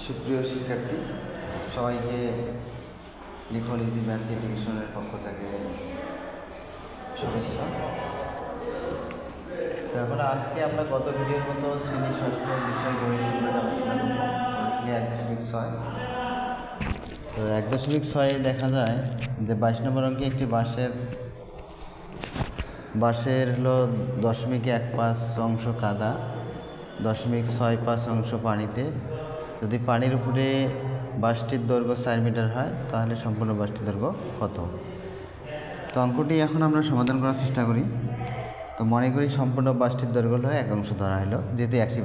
সুপ্রিয় শিক্ষার্থী, সবাইকে লিখন ইজি ম্যাথ এডুকেশনের পক্ষ থেকে শুভেচ্ছা। তো এখন আজকে আমরা গত ভিডিওর মতো শ্রেণী ষষ্ঠ বিষয় গণিত সম্পর্কে আলোচনা করব। 1.6। তো 1.6 দেখা যায় যে 22 নম্বর অঙ্কে একটি বাঁশের হলো 0.15 অংশ কাদা, 0.65 অংশ পানিতে। যদি পানির উপরে বাঁশটির দৈর্ঘ্য 4 মিটার হয় তাহলে সম্পূর্ণ বাঁশটির দৈর্ঘ্য কত? তো অঙ্কটি এখন আমরা সমাধান করার চেষ্টা করি। তো মনে করি সম্পূর্ণ বাঁশটির দৈর্ঘ্য হলো 1 অংশ ধরা হলো, যেহেতু একটি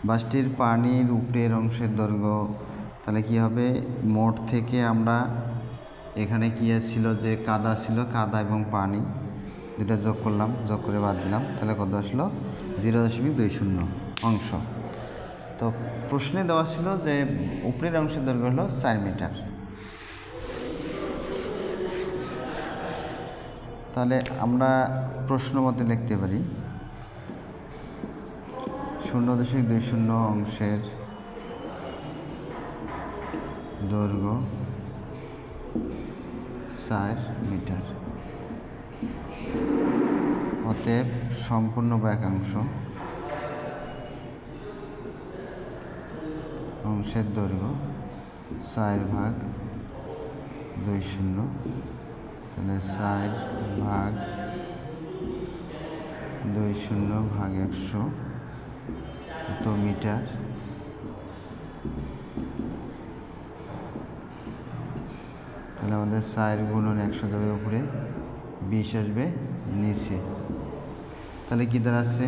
বাঁশটির পানির উপরের অংশের দৈর্ঘ্য, তাহলে কি হবে? মোট থেকে আমরা এখানে কি ছিল যে কাদা ছিল, কাদা এবং পানি দুটো যোগ করলাম, যোগ করে বাদ দিলাম, তাহলে কত আসলো? 0.20 অংশ। তো প্রশ্নে দেওয়া ছিল যে উপরের অংশের দৈর্ঘ্য হলো 4 মিটার। তাহলে আমরা প্রশ্ন মতে লিখতে পারি 0.20 অংশের দৈর্ঘ্য 4 মিটার। অতএব সম্পূর্ণ বাক্যাংশ অংশের দৈর্ঘ্য 4/20, তাহলে 4/20/100 কত মিটার? তাহলে আমাদের 4 গুণন 100 যাবে উপরে, 20 আসবে নিচে। তাহলে কী দাঁড়াচ্ছে?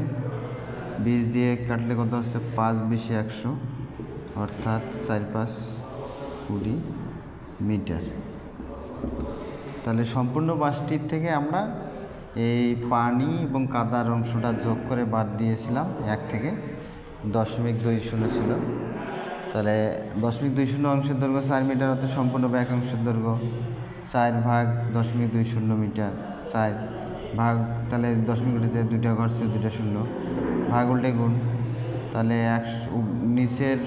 20 দিয়ে কাটলে কত আসছে? 5×20 100, অর্থাৎ 4×5=20 মিটার। তাহলে সম্পূর্ণ বাঁশটির থেকে আমরা এই পানি এবং কাদার অংশটা যোগ করে বাদ দিয়েছিলাম, 1 থেকে 0.20 ছিল। তাহলে 0.20 অংশের দৈর্ঘ্য 4 মিটার, অর্থাৎ সম্পূর্ণ বাক্যাংশের দৈর্ঘ্য 4/0.20 মিটার। 4 ভাগ, তাহলে 0 উঠেছে, 2টা ঘর ছিল, 2টা শূন্য, ভাগ উল্টে গুণ। তাহলে নিচের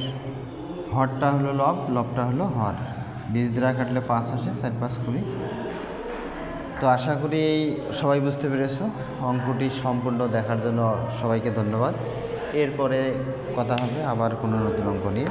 হরটা হলো লব, লবটা হলো হর। 20 দ্বারা কাটলে 5 আসে, 4×5=20। তো আশা করি সবাই বুঝতে পেরেছ। অঙ্কটি সম্পূর্ণ দেখার জন্য সবাইকে ধন্যবাদ। এরপরে কথা হবে আবার কোনো নতুন অঙ্ক নিয়ে।